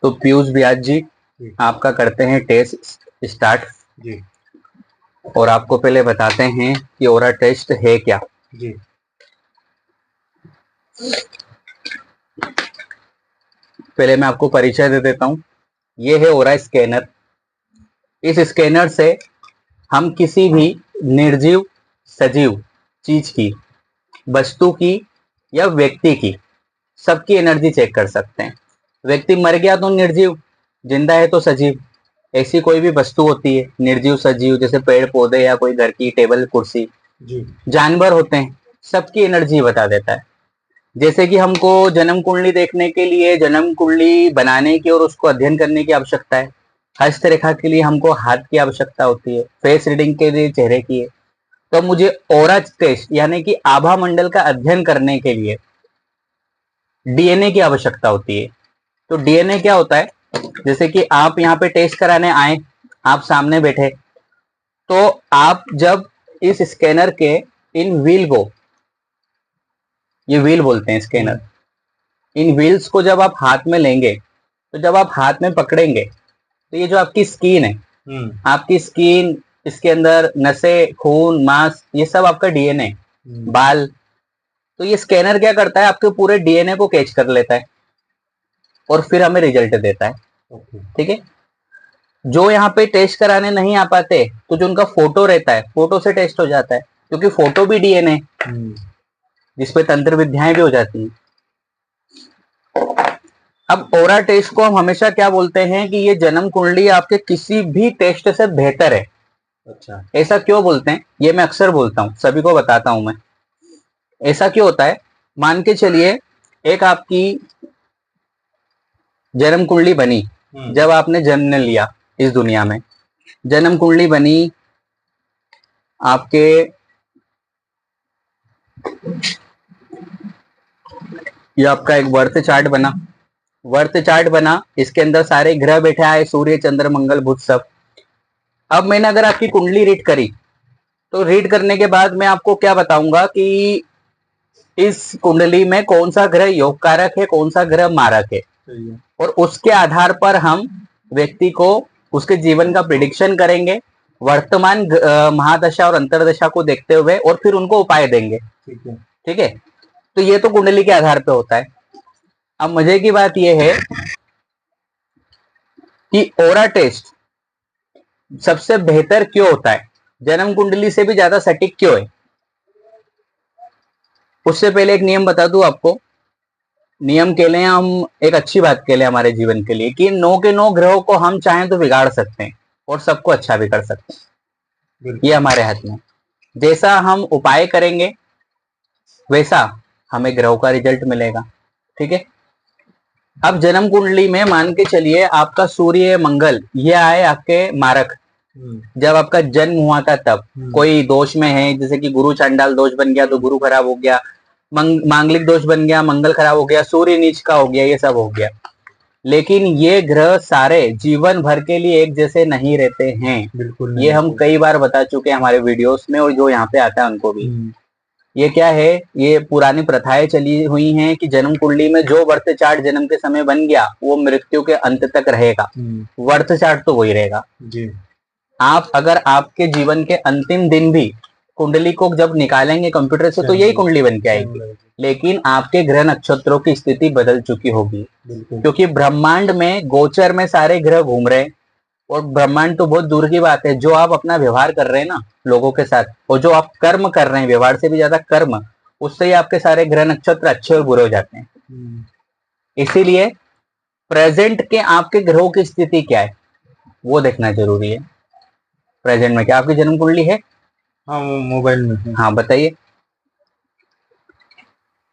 तो पीयूष बियास जी, जी आपका करते हैं टेस्ट स्टार्ट। जी और आपको पहले बताते हैं कि ओरा टेस्ट है क्या। जी पहले मैं आपको परिचय दे देता हूँ। ये है ओरा स्कैनर। इस स्कैनर से हम किसी भी निर्जीव सजीव चीज की, वस्तु की या व्यक्ति की, सबकी एनर्जी चेक कर सकते हैं। व्यक्ति मर गया तो निर्जीव, जिंदा है तो सजीव। ऐसी कोई भी वस्तु होती है निर्जीव सजीव, जैसे पेड़ पौधे या कोई घर की टेबल कुर्सी, जी जानवर होते हैं, सबकी एनर्जी बता देता है। जैसे कि हमको जन्म कुंडली देखने के लिए, जन्म कुंडली बनाने की और उसको अध्ययन करने की आवश्यकता है। हस्तरेखा के लिए हमको हाथ की आवश्यकता होती है। फेस रीडिंग के लिए चेहरे की है। तो मुझे ओरा टेस्ट यानी कि आभा मंडल का अध्ययन करने के लिए डीएनए की आवश्यकता होती है। तो डीएनए क्या होता है, जैसे कि आप यहाँ पे टेस्ट कराने आए, आप सामने बैठे, तो आप जब इस स्कैनर के इन व्हील को, ये व्हील बोलते हैं स्कैनर, इन व्हील्स को जब आप हाथ में लेंगे, तो जब आप हाथ में पकड़ेंगे तो ये जो आपकी स्किन है, आपकी स्किन, इसके अंदर नसें, खून, मांस, ये सब आपका डीएनए, बाल, तो ये स्कैनर क्या करता है, आपके पूरे डीएनए को कैच कर लेता है और फिर हमें रिजल्ट देता है। ठीक है। जो यहाँ पे टेस्ट कराने नहीं आ पाते, तो जो उनका फोटो रहता है, फोटो से टेस्ट हो जाता है, क्योंकि फोटो भी डीएनए, जिसपे तंत्र विद्याएं भी हो जाती हैं। अब ओरा टेस्ट को हम हमेशा क्या बोलते हैं कि ये जन्म कुंडली आपके किसी भी टेस्ट से बेहतर है। अच्छा ऐसा क्यों बोलते हैं, ये मैं अक्सर बोलता हूँ, सभी को बताता हूं मैं। ऐसा क्यों होता है, मान के चलिए एक आपकी जन्म कुंडली बनी, जब आपने जन्म लिया इस दुनिया में, जन्म कुंडली बनी आपके, ये आपका एक बर्थ चार्ट बना, वर्त चार्ट बना, इसके अंदर सारे ग्रह बैठे आए, सूर्य चंद्र मंगल बुध सब। अब मैंने अगर आपकी कुंडली रीड करी, तो रीड करने के बाद मैं आपको क्या बताऊंगा कि इस कुंडली में कौन सा ग्रह योग कारक है, कौन सा ग्रह मारक है, और उसके आधार पर हम व्यक्ति को उसके जीवन का प्रिडिक्शन करेंगे, वर्तमान महादशा और अंतरदशा को देखते हुए, और फिर उनको उपाय देंगे। ठीक है। तो ये तो कुंडली के आधार पर होता है। अब मजे की बात यह है कि ओरा टेस्ट सबसे बेहतर क्यों होता है, जन्म कुंडली से भी ज्यादा सटीक क्यों है। उससे पहले एक नियम बता दूं आपको। नियम के लिए हम एक अच्छी बात के लिए हमारे जीवन के लिए, कि 9 के 9 ग्रहों को हम चाहें तो बिगाड़ सकते हैं और सबको अच्छा भी कर सकते हैं। ये हमारे हाथ में। जैसा हम उपाय करेंगे वैसा हमें ग्रहों का रिजल्ट मिलेगा। ठीक है। अब जन्म कुंडली में मान के चलिए आपका सूर्य मंगल ये आए आपके मारक, जब आपका जन्म हुआ था तब कोई दोष में है, जैसे कि गुरु चांडाल दोष बन गया तो गुरु खराब हो गया, मांगलिक दोष बन गया, मंगल खराब हो गया, सूर्य नीच का हो गया, ये सब हो गया। लेकिन ये ग्रह सारे जीवन भर के लिए एक जैसे नहीं रहते हैं। बिल्कुल नहीं, ये हम कई बार बता चुके हैं हमारे वीडियोस में, और जो यहाँ पे आता है उनको भी। ये क्या है, ये पुरानी प्रथाएं चली हुई हैं कि जन्म कुंडली में जो वर्त चार्ट जन्म के समय बन गया वो मृत्यु के अंत तक रहेगा। वर्त चार्ट तो वही रहेगा जी। आप अगर आपके जीवन के अंतिम दिन भी कुंडली को जब निकालेंगे कंप्यूटर से, तो यही कुंडली बन के आएगी, लेकिन आपके ग्रह नक्षत्रों की स्थिति बदल चुकी होगी, क्योंकि ब्रह्मांड में गोचर में सारे ग्रह घूम रहे हैं। और ब्रह्मांड तो बहुत दूर की बात है, जो आप अपना व्यवहार कर रहे हैं ना लोगों के साथ, और जो आप कर्म कर रहे हैं, व्यवहार से भी ज्यादा कर्म, उससे ही आपके सारे ग्रह नक्षत्र अच्छे और बुरे हो जाते हैं। इसीलिए प्रेजेंट के आपके ग्रहों की स्थिति क्या है वो देखना जरूरी है। प्रेजेंट में क्या आपकी जन्म कुंडली है? हाँ, वो मोबाइल में है। हाँ बताइए।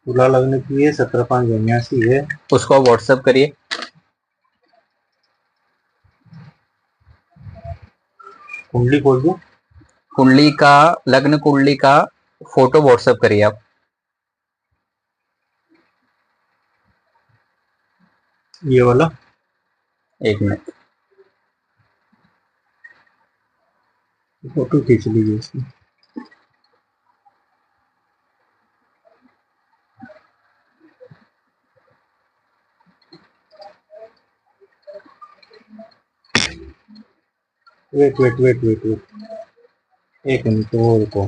तुला लगने की है 17,589 है। उसको व्हाट्सएप करिए। कुंडली खोल दो। कुंडली का, लग्न कुंडली का फोटो व्हाट्सएप करिए आप। ये वाला। एक मिनट। फोटो खींच लीजिए इसकी। Wait wait wait wait wait, एक मिनट वो रुको।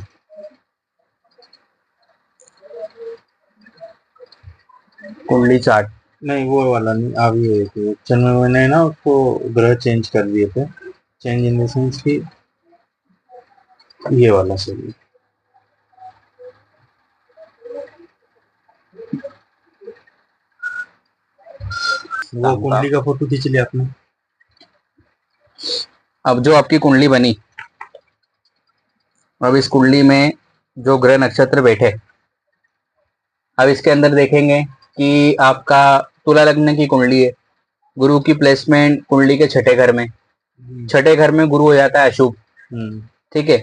कुंडली चार्ट। नहीं वो वाला नहीं, अभी है चल मैंने ना उसको ग्रह चेंज कर दिए थे। चेंज इन द सेंस कि ये वाला सही। वो कुंडली का फोटो खींच लिया आपने। अब जो आपकी कुंडली बनी, अब इस कुंडली में जो ग्रह नक्षत्र बैठे, अब इसके अंदर देखेंगे कि आपका तुला लग्न की कुंडली है, गुरु की प्लेसमेंट कुंडली के छठे घर में, छठे घर में गुरु हो जाता है अशुभ, ठीक है।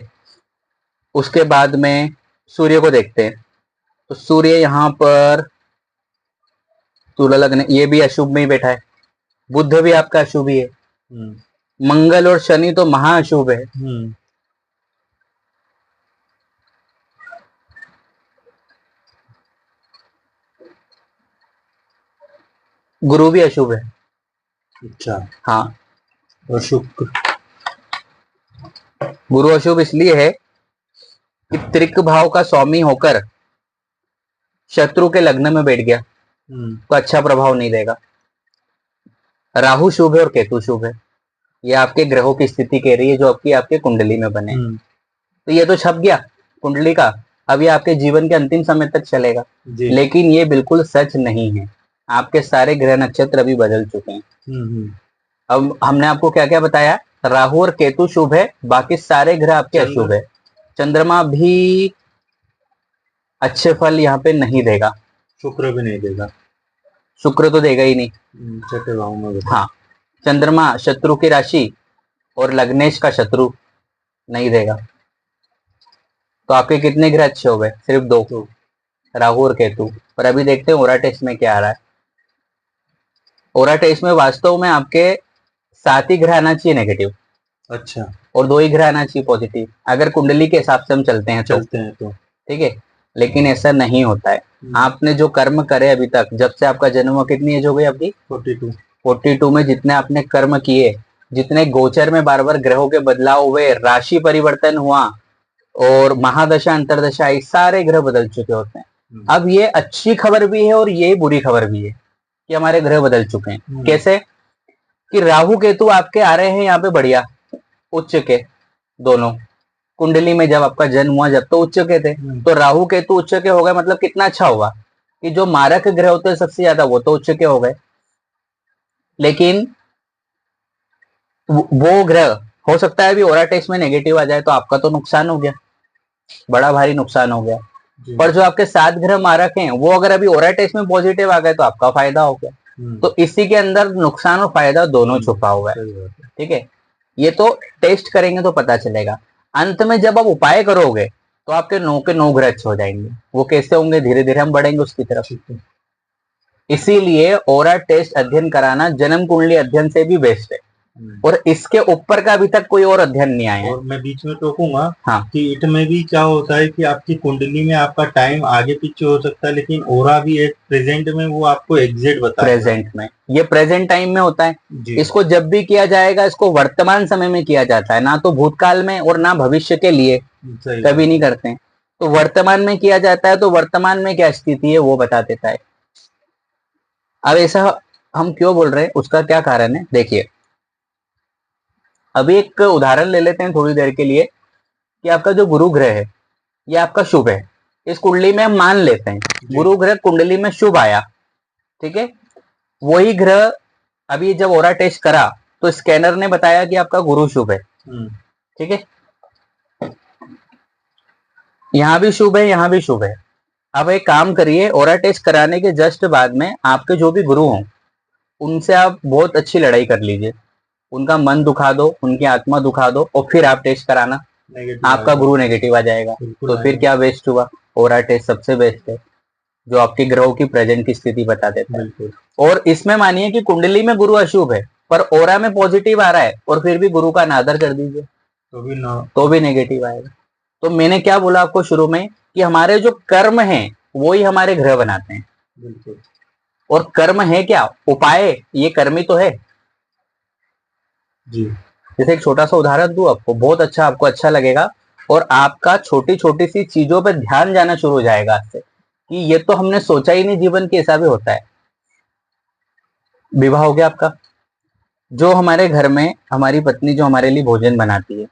उसके बाद में सूर्य को देखते हैं, तो सूर्य यहाँ पर तुला लग्न, ये भी अशुभ में ही बैठा है। बुध भी आपका अशुभ ही है। मंगल और शनि तो महाअशुभ है। गुरु भी अशुभ है। अच्छा हाँ, और शुक्र। गुरु अशुभ इसलिए है कि त्रिक भाव का स्वामी होकर शत्रु के लग्न में बैठ गया, तो अच्छा प्रभाव नहीं देगा। राहु शुभ है और केतु शुभ है, ये आपके ग्रहों की स्थिति कह रही है जो आपकी आपके कुंडली में बने। तो ये तो छप गया कुंडली का, अब ये आपके जीवन के अंतिम समय तक चलेगा, लेकिन ये बिल्कुल सच नहीं है। आपके सारे ग्रह नक्षत्र अभी बदल चुके हैं। अब हमने आपको क्या क्या बताया, राहु और केतु शुभ है, बाकी सारे ग्रह आपके अशुभ है। चंद्रमा भी अच्छे फल यहाँ पे नहीं देगा। शुक्र भी नहीं देगा। शुक्र तो देगा ही नहीं। छठे भाव में। हाँ, चंद्रमा शत्रु की राशि और लग्नेश का शत्रु नहीं देगा। तो आपके कितने ग्रह अच्छे हो गए? सिर्फ दो, राहु और केतु। और अभी देखते हैं ओरा टेस्ट में क्या आ रहा है। ओरा टेस्ट में वास्तव में आपके 7 ही ग्रह आना चाहिए नेगेटिव। अच्छा। और 2 ही ग्रह आना चाहिए पॉजिटिव, अगर कुंडली के हिसाब से हम चलते हैं तो ठीक है, लेकिन ऐसा नहीं होता है। आपने जो कर्म करे अभी तक, जब से आपका जन्म हुआ, कितनी एज हो गई आपकी? 42 में जितने आपने कर्म किए, जितने गोचर में बार बार ग्रहों के बदलाव हुए, राशि परिवर्तन हुआ और महादशा अंतरदशा आई, सारे ग्रह बदल चुके होते हैं। अब ये अच्छी खबर भी है और ये बुरी खबर भी है कि हमारे ग्रह बदल चुके हैं। कैसे कि राहु केतु आपके आ रहे हैं यहाँ पे बढ़िया उच्च के, दोनों कुंडली में जब आपका जन्म हुआ जब तो उच्च के थे, तो राहु केतु उच्च के हो गए, मतलब कितना अच्छा हुआ कि जो मारक ग्रह होते हैं सबसे ज्यादा वो तो उच्च के हो गए। लेकिन वो ग्रह हो सकता है अभी ओरा टेस्ट में नेगेटिव आ जाए, तो आपका तो नुकसान हो गया, बड़ा भारी नुकसान हो गया। पर जो आपके 7 ग्रह मारक हैं वो अगर अभी ओरा टेस्ट में पॉजिटिव आ गए तो आपका फायदा हो गया। तो इसी के अंदर नुकसान और फायदा दोनों छुपा हुआ है, ठीक है। ये तो टेस्ट करेंगे तो पता चलेगा। अंत में जब आप उपाय करोगे तो आपके 9 के 9 ग्रह अच्छे हो जाएंगे। वो कैसे होंगे, धीरे धीरे हम बढ़ेंगे उसकी तरफ। इसीलिए ओरा टेस्ट अध्ययन कराना जन्म कुंडली अध्ययन से भी बेस्ट है, और इसके ऊपर का अभी तक कोई और अध्ययन नहीं आया है। और मैं बीच में टोकूंगा हाँ, कि इट में भी क्या होता है कि आपकी कुंडली में आपका टाइम आगे पीछे हो सकता है, लेकिन ओरा भी एक प्रेजेंट में वो आपको एग्जैक्ट बताएगा। प्रेजेंट में, ये प्रेजेंट टाइम में होता है। इसको जब भी किया जाएगा, इसको वर्तमान समय में किया जाता है, ना तो भूतकाल में और ना भविष्य के लिए, कभी नहीं करते हैं। तो वर्तमान में किया जाता है, तो वर्तमान में क्या स्थिति है वो बता देता है। अब ऐसा हम क्यों बोल रहे हैं, उसका क्या कारण है, देखिए। अभी एक उदाहरण ले लेते हैं थोड़ी देर के लिए कि आपका जो गुरु ग्रह है ये आपका शुभ है। इस कुंडली में हम मान लेते हैं गुरु ग्रह कुंडली में शुभ आया, ठीक है। वही ग्रह अभी जब ओरा टेस्ट करा तो स्कैनर ने बताया कि आपका गुरु शुभ है, ठीक है। यहां भी शुभ है, यहां भी शुभ है। अब एक काम करिए, ओरा टेस्ट कराने के जस्ट बाद में आपके जो भी गुरु हों उनसे आप बहुत अच्छी लड़ाई कर लीजिए, उनका मन दुखा दो, उनकी आत्मा दुखा दो, और फिर आप टेस्ट कराना। आपका गुरु नेगेटिव आ जाएगा तो फिर क्या वेस्ट हुआ। ओरा टेस्ट सबसे बेस्ट है, जो आपके ग्रहों की प्रेजेंट की स्थिति बता देता है। और इसमें मानिए कि कुंडली में गुरु अशुभ है पर ओरा में पॉजिटिव आ रहा है, और फिर भी गुरु का अनादर कर दीजिए तो भी नेगेटिव आएगा। तो मैंने क्या बोला आपको शुरू में कि हमारे जो कर्म हैं वो ही हमारे ग्रह बनाते हैं। और कर्म है क्या, उपाय, ये कर्म ही तो है जी। जैसे एक छोटा सा उदाहरण दूं आपको, बहुत अच्छा, आपको अच्छा लगेगा और आपका छोटी छोटी सी चीजों पर ध्यान जाना शुरू हो जाएगा आपसे कि ये तो हमने सोचा ही नहीं, जीवन के ऐसा भी होता है। विवाह हो गया आपका, जो हमारे घर में हमारी पत्नी जो हमारे लिए भोजन बनाती है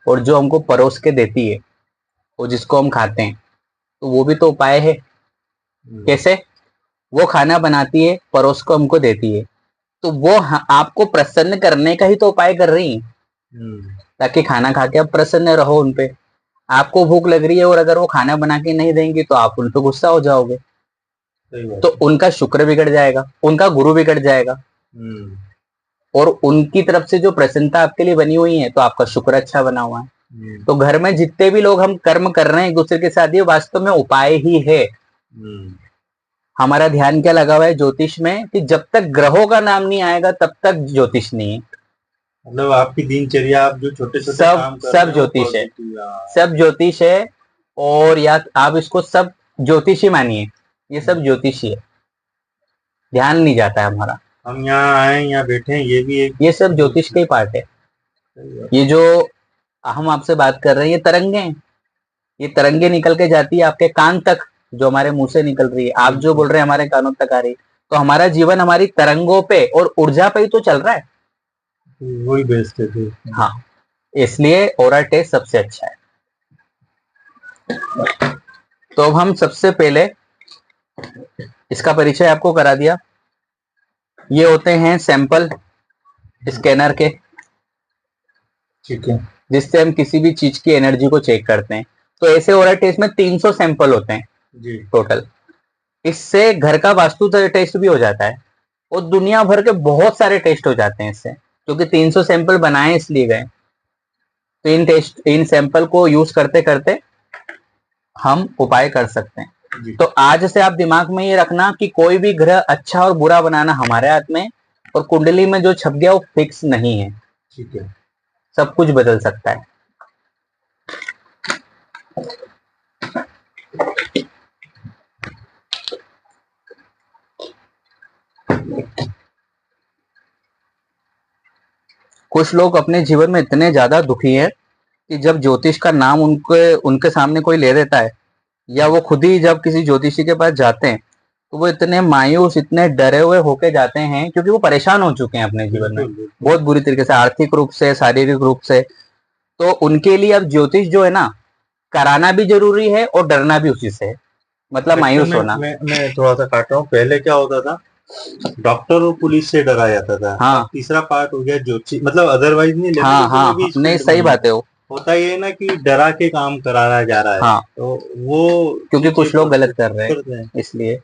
और जो हमको परोस के देती है और जिसको हम खाते हैं, तो वो भी तो उपाय है। कैसे? वो खाना बनाती है, परोस को हमको देती है, तो वो आपको प्रसन्न करने का ही तो उपाय कर रही है, ताकि खाना खा के आप प्रसन्न रहो उनपे। आपको भूख लग रही है और अगर वो खाना बना के नहीं देंगी तो आप उन पे गुस्सा हो जाओगे, तो उनका शुक्र बिगड़ जाएगा, उनका गुरु बिगड़ जाएगा, और उनकी तरफ से जो प्रसन्नता आपके लिए बनी हुई है तो आपका शुक्र अच्छा बना हुआ है। तो घर में जितने भी लोग हम कर्म कर रहे हैं एक दूसरे के साथ, ये वास्तव में उपाय ही है। हमारा ध्यान क्या लगा हुआ है ज्योतिष में कि जब तक ग्रहों का नाम नहीं आएगा तब तक ज्योतिष नहीं है। मतलब आपकी दिनचर्या, आप जो छोटे छोटे काम कर सब ज्योतिष है, सब ज्योतिष है। और या आप इसको सब ज्योतिष ही मानिए, ये सब ज्योतिष ही है, ध्यान नहीं जाता है हमारा। हम यहाँ आए, यहाँ बैठे हैं, ये भी एक, ये सब ज्योतिष का ही पार्ट है। ये जो हम आपसे बात कर रहे हैं ये तरंगे हैं, ये तरंगे निकल के जाती है आपके कान तक, जो हमारे मुंह से निकल रही है, आप जो बोल रहे हैं हमारे कानों तक आ रही है। तो हमारा जीवन हमारी तरंगों पे और ऊर्जा पे ही तो चल रहा है, वही बेस्ट है। हाँ, इसलिए ओरा टेस्ट सबसे अच्छा है। तो अब हम सबसे पहले इसका परिचय आपको करा दिया। ये होते हैं सैंपल स्कैनर के, ठीक है, जिससे हम किसी भी चीज की एनर्जी को चेक करते हैं। तो ऐसे ओरा टेस्ट में 300 सैंपल होते हैं जी टोटल। इससे घर का वास्तु टेस्ट भी हो जाता है और दुनिया भर के बहुत सारे टेस्ट हो जाते हैं इससे, क्योंकि 300 सैंपल बनाए इसलिए गए। तो इन सैंपल को यूज करते करते हम उपाय कर सकते हैं। तो आज से आप दिमाग में ये रखना कि कोई भी ग्रह अच्छा और बुरा बनाना हमारे हाथ में, और कुंडली में जो छप गया वो फिक्स नहीं है, ठीक है, सब कुछ बदल सकता है। कुछ लोग अपने जीवन में इतने ज्यादा दुखी हैं कि जब ज्योतिष का नाम उनके उनके सामने कोई ले देता है, या वो खुद ही जब किसी ज्योतिषी के पास जाते हैं, तो वो इतने मायूस, इतने डरे हुए होके जाते हैं, क्योंकि वो परेशान हो चुके हैं अपने जीवन में बहुत बुरी तरीके से, आर्थिक रूप से, शारीरिक रूप से। तो उनके लिए अब ज्योतिष जो है ना, कराना भी जरूरी है और डरना भी उसी से है, मतलब मायूस होना। मैं थोड़ा सा काट रहा हूँ। पहले क्या होता था, डॉक्टर और पुलिस से डरा जाता था। हाँ, तीसरा पार्ट हो गया ज्योतिष, मतलब अदरवाइज नहीं, लेकिन हाँ हाँ, नहीं सही बात है वो। होता ये है ना कि डरा के काम कराया जा रहा है। हाँ, तो वो क्योंकि कुछ लोग गलत कर रहे हैं, इसलिए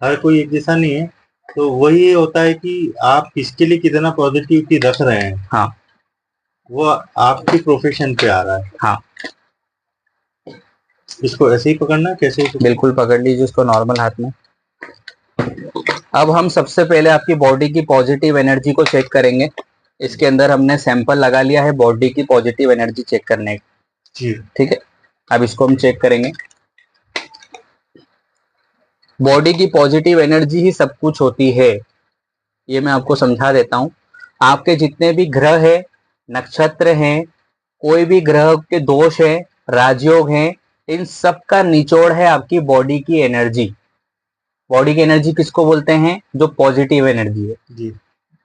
हर कोई एक जैसा नहीं है। तो वही होता है कि आप किसके लिए कितना पॉजिटिविटी रख रहे हैं, हाँ, वो आपकी प्रोफेशन पे आ रहा है। हाँ, इसको ऐसे ही पकड़ना, कैसे ही बिल्कुल पकड़ लीजिए उसको नॉर्मल हाथ में। अब हम सबसे पहले आपकी बॉडी की पॉजिटिव एनर्जी को चेक करेंगे। इसके अंदर हमने सैंपल लगा लिया है बॉडी की पॉजिटिव एनर्जी चेक करने की, ठीक है। अब इसको हम चेक करेंगे। बॉडी की पॉजिटिव एनर्जी ही सब कुछ होती है, ये मैं आपको समझा देता हूं। आपके जितने भी ग्रह है, नक्षत्र हैं, कोई भी ग्रह के दोष है, राजयोग हैं, इन सब का निचोड़ है आपकी बॉडी की एनर्जी। बॉडी की एनर्जी किसको बोलते हैं? जो पॉजिटिव एनर्जी है जी।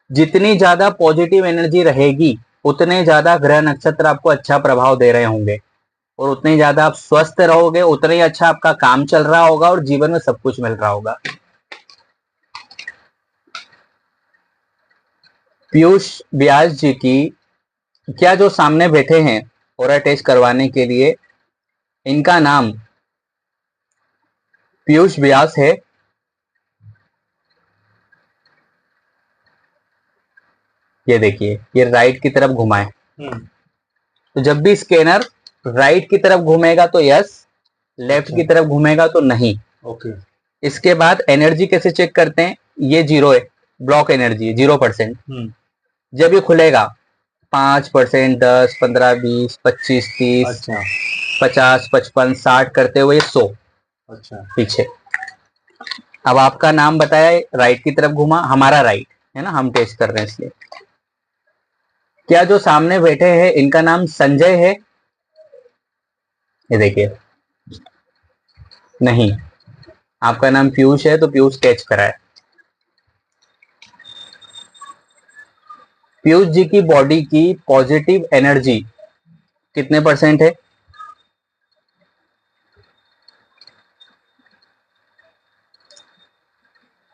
जितनी ज्यादा पॉजिटिव एनर्जी रहेगी उतने ज्यादा ग्रह नक्षत्र आपको अच्छा प्रभाव दे रहे होंगे, और उतने ज्यादा आप स्वस्थ रहोगे, उतना ही अच्छा आपका काम चल रहा होगा और जीवन में सब कुछ मिल रहा होगा। पीयूष व्यास जी की क्या जो सामने बैठे हैं ओरा टेस्ट करवाने के लिए, इनका नाम पीयूष व्यास है। ये देखिए, ये राइट की तरफ घुमाए, तो जब भी स्कैनर राइट की तरफ घूमेगा तो यस, लेफ्ट की तरफ घूमेगा तो नहीं। ओके। इसके बाद एनर्जी कैसे चेक करते हैं? ये 0 है, ब्लॉक एनर्जी है, 0%। जब ये खुलेगा 5%, 10, 15, 20, 25, 30, 50, 55, 60 करते हुए 100 पीछे। अब आपका नाम बताया, राइट की तरफ घुमा, हमारा राइट है ना, हम टेस्ट कर रहे हैं इसलिए। क्या जो सामने बैठे हैं इनका नाम संजय है? ये देखिए, नहीं। आपका नाम पीयूष है तो पीयूष कैच करा है। पीयूष जी की बॉडी की पॉजिटिव एनर्जी कितने % है?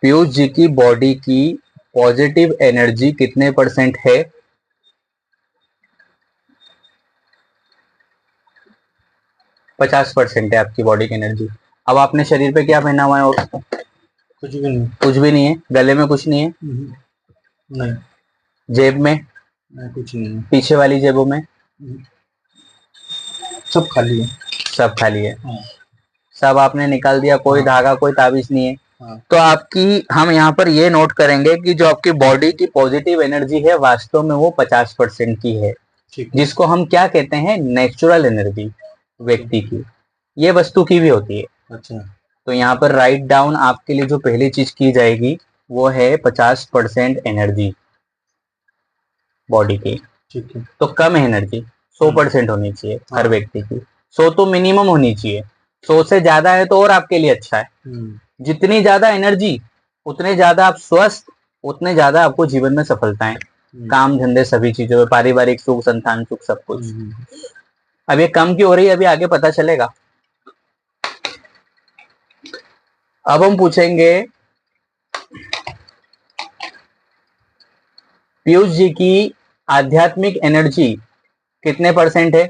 पीयूष जी की बॉडी की पॉजिटिव एनर्जी कितने % है? 50% है आपकी बॉडी की एनर्जी। अब आपने शरीर पे क्या पहना हुआ है? और कुछ भी नहीं। कुछ भी नहीं है। गले में कुछ नहीं है? नहीं। जेब में? नहीं, कुछ नहीं है। पीछे वाली जेबों में? सब खाली है। सब खाली है। हाँ। सब आपने निकाल दिया, कोई धागा कोई ताबीज नहीं है। हाँ। तो आपकी, हम यहाँ पर ये नोट करेंगे कि जो आपकी बॉडी की पॉजिटिव एनर्जी है वास्तव में वो 50% की है, जिसको हम क्या कहते हैं? नेचुरल एनर्जी व्यक्ति की। ये वस्तु की भी होती है। अच्छा। तो यहाँ पर राइट डाउन आपके लिए जो पहली चीज की जाएगी वो है 50% एनर्जी बॉडी की। ठीक है। तो कम एनर्जी 100% होनी चाहिए हर व्यक्ति की। 100 तो मिनिमम होनी चाहिए। 100 से ज्यादा है तो और आपके लिए अच्छा है। जितनी ज्यादा एनर्जी उतने ज्यादा आप स्वस्थ, उतने ज्यादा आपको जीवन में सफलताएं, काम धंधे सभी चीजों में, पारिवारिक सुख, संतान सुख, सब कुछ। अब ये कम क्यों हो रही है अभी आगे पता चलेगा। अब हम पूछेंगे पीयूष जी की आध्यात्मिक एनर्जी कितने % है?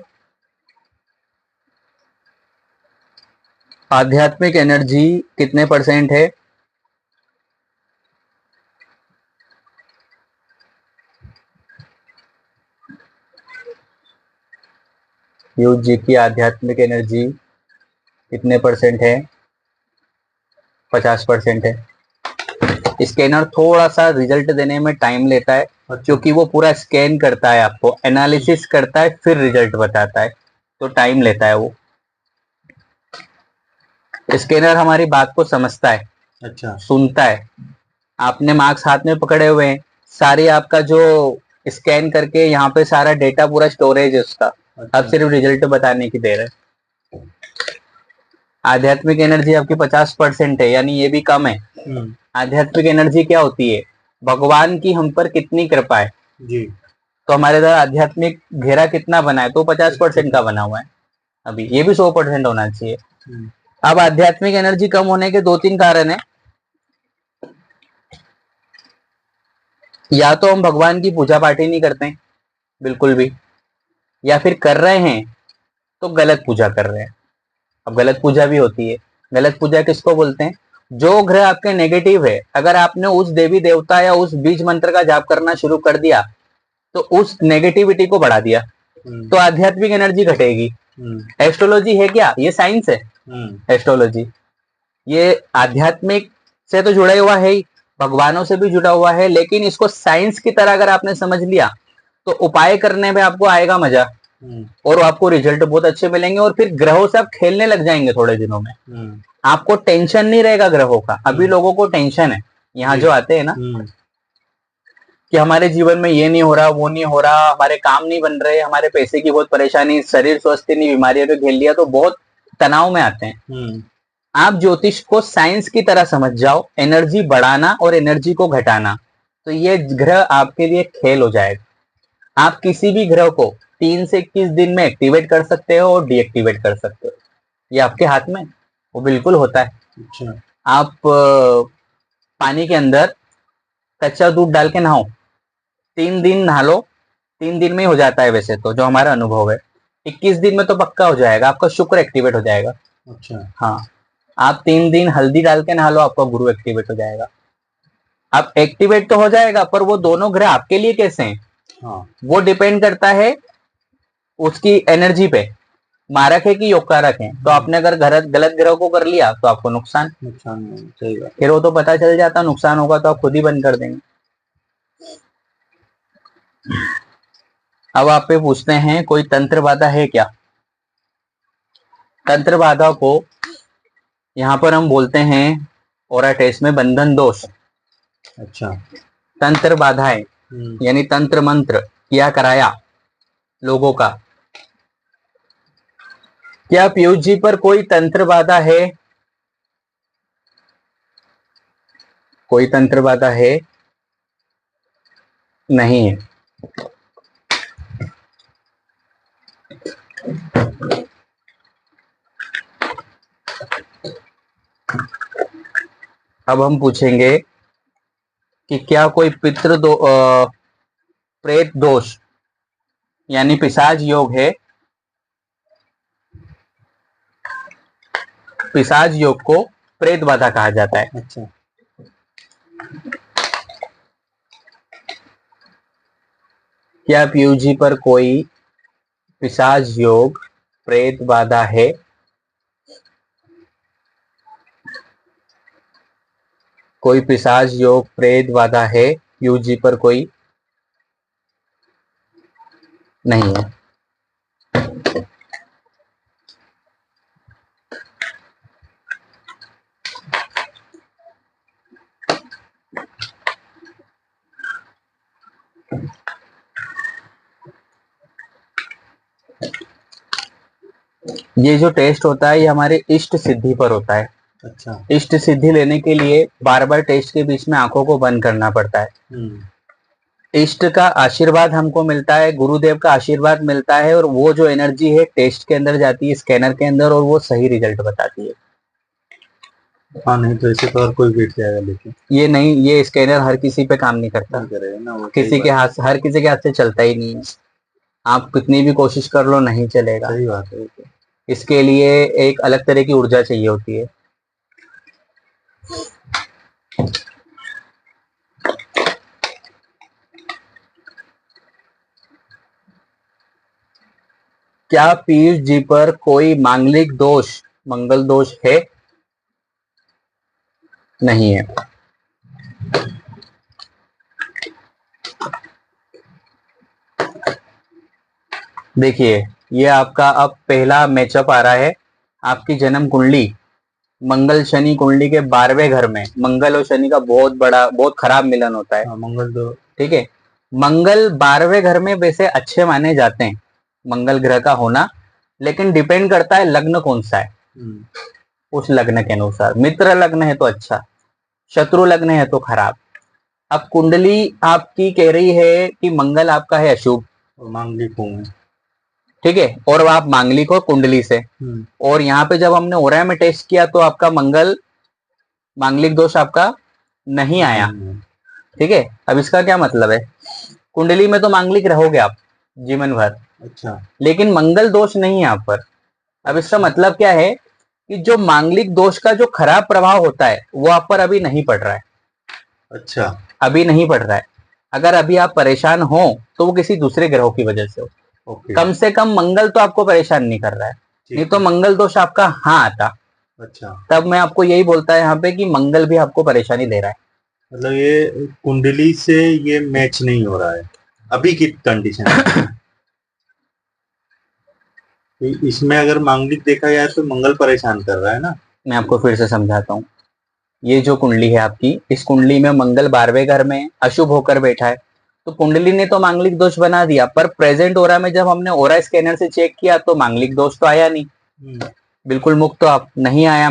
आध्यात्मिक एनर्जी कितने % है? पीयूष जी की आध्यात्मिक एनर्जी कितने % है? 50% है। स्कैनर थोड़ा सा रिजल्ट देने में टाइम लेता है क्योंकि वो पूरा स्कैन करता है, आपको एनालिसिस करता है, फिर रिजल्ट बताता है, तो टाइम लेता है वो। स्कैनर हमारी बात को समझता है। अच्छा। सुनता है। आपने मार्क्स हाथ में पकड़े हुए हैं, सारी आपका जो स्कैन करके यहाँ पे सारा डेटा पूरा स्टोरेज है उसका। अच्छा। अब सिर्फ रिजल्ट बताने की देर है। आध्यात्मिक एनर्जी आपकी 50% है, यानी ये भी कम है। आध्यात्मिक एनर्जी क्या होती है? भगवान की हम पर कितनी कृपा है जी। तो हमारे द्वारा आध्यात्मिक घेरा कितना बना है? तो 50% का बना हुआ है। अभी ये भी 100% होना चाहिए। अब आध्यात्मिक एनर्जी कम होने के 2-3 कारण है। या तो हम भगवान की पूजा पाठ ही नहीं करते हैं बिल्कुल भी, या फिर कर रहे हैं तो गलत पूजा कर रहे हैं। अब गलत पूजा भी होती है। गलत पूजा किसको बोलते हैं? जो ग्रह आपके नेगेटिव है, अगर आपने उस देवी देवता या उस बीज मंत्र का जाप करना शुरू कर दिया तो उस नेगेटिविटी को बढ़ा दिया, तो आध्यात्मिक एनर्जी घटेगी। एस्ट्रोलॉजी है क्या? ये साइंस है। एस्ट्रोलॉजी ये आध्यात्मिक से तो जुड़ा हुआ है ही, भगवानों से भी जुड़ा हुआ है, लेकिन इसको साइंस की तरह अगर आपने समझ लिया तो उपाय करने में आपको आएगा मजा और आपको रिजल्ट बहुत अच्छे मिलेंगे, और फिर ग्रहों से आप खेलने लग जाएंगे थोड़े दिनों में। आपको टेंशन नहीं रहेगा ग्रहों का। अभी लोगों को टेंशन है, यहाँ जो आते हैं ना, कि हमारे जीवन में ये नहीं हो रहा, वो नहीं हो रहा, हमारे काम नहीं बन रहे, हमारे पैसे की बहुत परेशानी, शरीर स्वस्थ नहीं, बीमारियों पे घेर लिया, तो बहुत तनाव में आते हैं। आप ज्योतिष को साइंस की तरह समझ जाओ, एनर्जी बढ़ाना और एनर्जी को घटाना, तो ये ग्रह आपके लिए खेल हो जाएगा। आप किसी भी ग्रह को 3 से 21 दिन में एक्टिवेट कर सकते हो और डीएक्टिवेट कर सकते हो, ये आपके हाथ में, वो बिल्कुल होता है। अच्छा। आप पानी के अंदर कच्चा दूध डाल के नहाओ, 3 दिन नहा लो, 3 दिन में ही हो जाता है वैसे तो, जो हमारा अनुभव है। 21 दिन में तो पक्का हो जाएगा, आपका शुक्र एक्टिवेट हो जाएगा। अच्छा। हाँ, आप 3 दिन हल्दी डाल के नहा लो, आपका गुरु एक्टिवेट हो जाएगा। अब एक्टिवेट तो हो जाएगा, पर वो दोनों ग्रह आपके लिए कैसे हैं? हाँ, वो डिपेंड करता है उसकी एनर्जी पे, मारक है कि योग कारक है। तो आपने अगर गलत ग्रह को कर लिया तो आपको नुकसान सही बात। फिर वो तो पता चल जाता, नुकसान होगा तो आप खुद ही बंद कर देंगे। अब आप पे पूछते हैं कोई तंत्र बाधा है क्या? तंत्र बाधा को यहाँ पर हम बोलते हैं ओरा टेस्ट में बंधन दोष। अच्छा। तंत्र बाधाएं यानी तंत्र मंत्र किया कराया लोगों का। क्या पीयूष जी पर कोई तंत्र बाधा है? कोई तंत्र बाधा है नहीं है। अब हम पूछेंगे कि क्या कोई प्रेत दोष यानी पिशाच योग है? पिशाच योग को प्रेत बाधा कहा जाता है। अच्छा, क्या पीयूष जी पर कोई पिशाच योग प्रेत बाधा है? कोई पिशाच योग प्रेत बाधा है पीयूष जी पर? कोई नहीं है। ये जो टेस्ट होता है ये हमारे इष्ट सिद्धि पर होता है। अच्छा। इष्ट सिद्धि लेने के लिए बार बार टेस्ट के बीच में आंखों को बंद करना पड़ता है। इष्ट का आशीर्वाद हमको मिलता है, गुरुदेव का आशीर्वाद मिलता है, और वो जो एनर्जी है टेस्ट के अंदर जाती है, स्कैनर के अंदर, और वो सही रिजल्ट बताती है। हाँ, नहीं तो ऐसे तो और कोई बैठ जाएगा, लेकिन ये नहीं, ये स्कैनर हर किसी पे काम नहीं करता। नहीं करेगा ना वो। किसी के हाथ, हर किसी के हाथ से चलता ही नहीं है। आप कितनी भी कोशिश कर लो नहीं चलेगा। सही बात है। इसके लिए एक अलग तरह की ऊर्जा चाहिए होती है। क्या पीयूष जी पर कोई मांगलिक दोष, मंगल दोष है? नहीं है। देखिए, ये आपका अब पहला मैचअप आ रहा है। आपकी जन्म कुंडली मंगल शनि कुंडली के 12वें घर में, मंगल और शनि का बहुत खराब मिलन होता है। मंगल तो ठीक है। मंगल 12वें घर में वैसे अच्छे माने जाते हैं, मंगल ग्रह का होना, लेकिन डिपेंड करता है लग्न कौन सा है। उस लग्न के अनुसार, मित्र लग्न है तो अच्छा, शत्रु लग्न है तो खराब। अब कुंडली आपकी कह रही है कि मंगल आपका है अशुभ, मांगलिक हूँ। ठीक है, और आप मांगलिक हो कुंडली से, और यहाँ पे जब हमने ओरा में टेस्ट किया तो आपका मंगल मांगलिक दोष आपका नहीं आया। ठीक है। अब इसका क्या मतलब है? कुंडली में तो मांगलिक रहोगे आप जीवन भर, अच्छा, लेकिन मंगल दोष नहीं है यहाँ पर। अब इसका मतलब क्या है कि जो मांगलिक दोष का जो खराब प्रभाव होता है वो आप पर अभी नहीं पड़ रहा है। अच्छा, अभी नहीं पड़ रहा है। अगर अभी आप परेशान हो तो वो किसी दूसरे ग्रहों की वजह से हो। कम से कम मंगल तो आपको परेशान नहीं कर रहा है, नहीं तो मंगल दोष आपका हाँ आता। अच्छा, तब मैं आपको यही बोलता है यहाँ पे कि मंगल भी आपको परेशानी दे रहा है। मतलब ये कुंडली से ये मैच नहीं हो रहा है अभी की कंडीशन में। इसमें अगर मांगलिक देखा जाए तो मंगल परेशान कर रहा है ना। मैं आपको फिर से समझाता हूँ। ये जो कुंडली है आपकी, इस कुंडली में मंगल 12वें घर में अशुभ होकर बैठा है, तो कुंडली ने तो मांगलिक दोष बना दिया, पर प्रेजेंट ओरा में जब हमने ओरा स्कैनर से चेक किया तो मांगलिक दोष तो आया नहीं, बिल्कुल मुक्त तो आप नहीं आया।